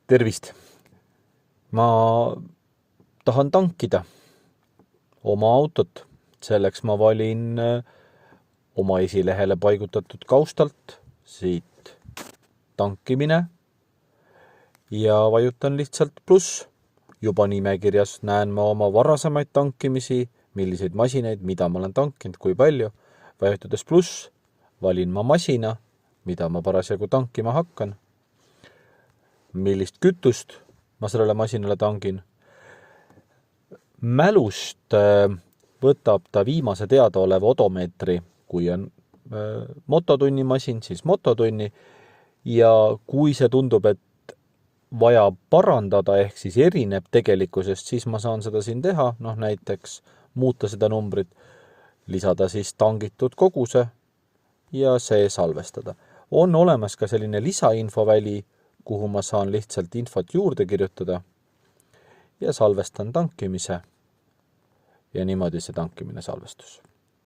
Tervist! Ma tahan tankida oma autot. Selleks ma valin oma esilehele paigutatud kaustalt siit tankimine ja vajutan lihtsalt pluss. Juba nimekirjas näen ma oma varasemaid tankimisi, milliseid masinaid, mida ma olen tankinud, kui palju. Vajutades pluss, valin ma masina, mida ma parasjagu tankima hakkan. Millist kütust ma sellele masinale tangin. Mälust võtab ta viimase teadaoleva odomeetri, kui on mototunni masin, siis mototunni, ja kui see tundub, et vaja parandada ehk siis erineb tegelikkusest, siis ma saan seda siin teha, näiteks muuta seda numbrit, lisada siis tangitud koguse ja see salvestada. On olemas ka selline lisainfoväli, kuhu ma saan lihtsalt infot juurde kirjutada ja salvestan tankimise ja niimoodi see tankimine salvestus.